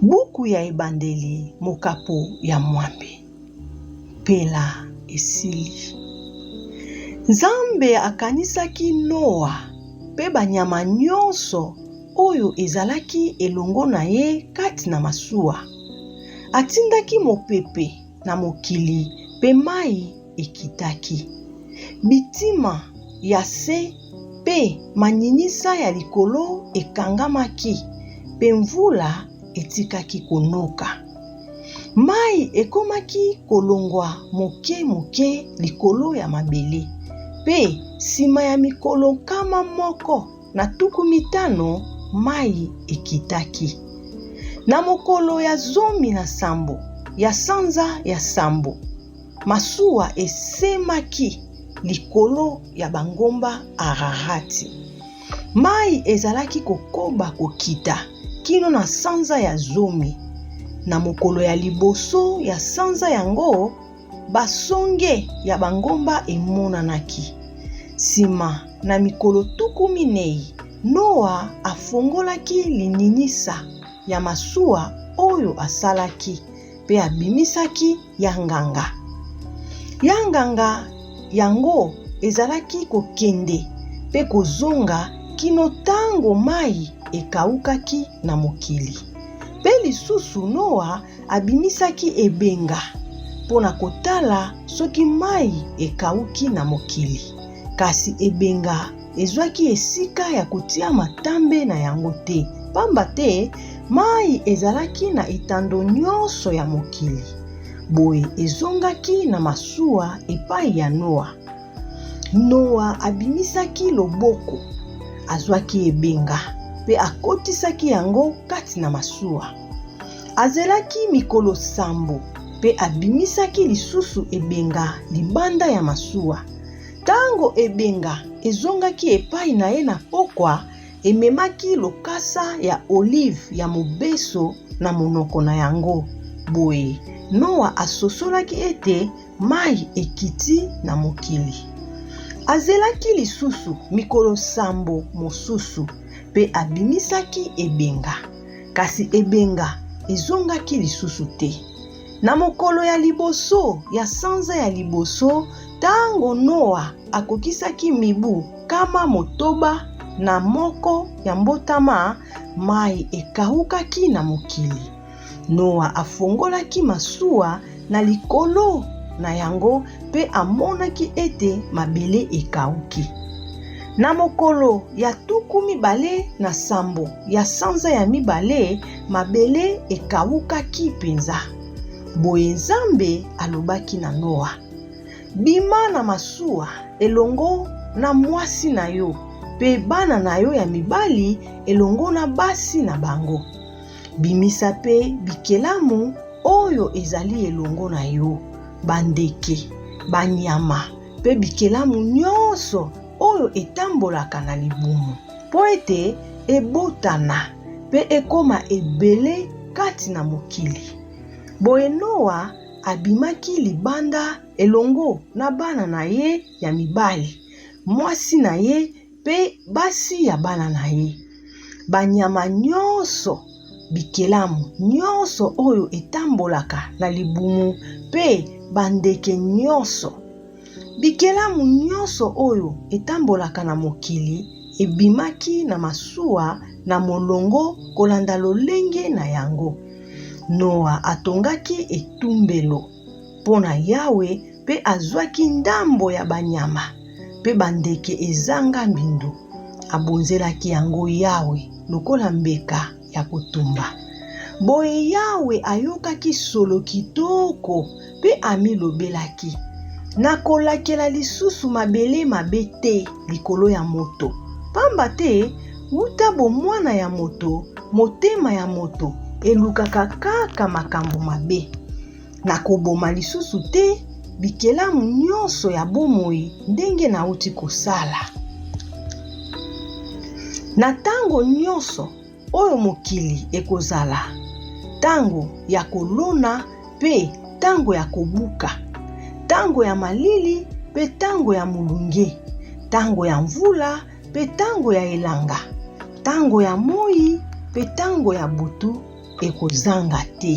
Buku ya ebandeli mokapo ya mwambe. Pela esili. Nzambe akanisaki Noa pe banyama nyonso oyo ezalaki elongo na ye kati na masuwa. Atindaki mopepe na mokili pe mai ekitaki. Bitima ya se pe maninisa ya likolo ekangamaki pe mvula etikaki konoka. Mai ekomaki kolongwa moke moke likolo ya mabele. Pe sima ya mikolo kama moko na 15 mai ekitaki. Na mokolo ya 17 ya sanza ya sambo, masuwa esemaki likolo ya bangomba Ararati. Mai ezalaki kokoba kokita kino na sanza ya 10. Na mokolo ya liboso ya sanza yango, basonge ya bangomba emonanaki. Sima na mikolo 14, Noa afongolaki lininisa ya masuwa oyo asalaki pe abimisaki yanganga. Yanganga yango ezalaki kokende pe kozonga kino tango mai ekaukaki na mokili. Pe lisusu Noa abimisaki ebenga pona kotala soki mai ekauki na mokili. Kasi ebenga ezwaki esika ya kotia matambe na yango te. Pamba te mai ezalaki na etando nyonso ya mokili. Boye ezongaki na masuwa epai ya Noa. Noa abimisaki loboko, azwaki ebenga pe akotisaki yango kati na masuwa. Azelaki mikolo 9 pe abimisaki lisusu ebenga libanda ya masuwa. Tango ebenga ezongaki epai na ye na pokwa, ememaki lokasa ya olive ya mobeso na monoko na yango. Boye Noa asosolaki ete mai ekiti na mokili. Azelaki lisusu mikolo 7 mosusu pe abimisaki ebenga. Kasi ebenga ezongaki lisusu te. Na mokolo ya liboso ya sanza ya liboso, tango Noa akokisaki mibu kama motoba na moko ya mbotama, mai ekaukaki na mokili. Noa afongolaki masuwa na likolo na yango pe amonaki ete mabele ekauki. Na mokolo ya 27 ya sanza ya mibale, mabele ekaukaki penza. Boye Nzambe alobaki na Noa: bima na masuwa elongo na mwasi na yo, pe bana na yo ya mibali elongo na basi na bango. Bimisa pe bikelamu oyo ezali elongo na yo, bandeke, banyama, pe bikelamu nyonso oyo etambolaka na libumu, po ete ebotana pe ekoma ebele kati na mokili. Boye Noa abimaki libanda elongo na bana na ye ya mibali, mwasi na ye pe basi ya bana na ye. Banyama nyonso, bikelamu nyonso oyo etambolaka na libumu pe bandeke nyonso. Bikelamu nyonso oyo etambolaka na mokili ebimaki na masuwa na molongo kolanda lolenge na yango. Noa atongaki etumbelo pona Yawe pe azwaki ndambo ya banyama pe bandeke ezanga mbindu. Abonzelaki yango Yawe lokola mbeka ya kotumba. Boye Yawe ayokaki solo kitoko pe amilobelaki: nakolakela lisusu mabele mabe te likolo ya moto. Pamba te wuta bomwana ya moto, motema ya moto elukaka kaka makambo mabe. Nakoboma lisusu te bikelamu nyonso ya bomoi ndenge nauti kosala. Na tango nyonso oyo mokili ekozala, tango ya kolona pe tango ya kobuka, tango ya malili pe tango ya mulunge, tango ya mvula pe tango ya elanga, tango ya moi pe tango ya butu, ekozanga te.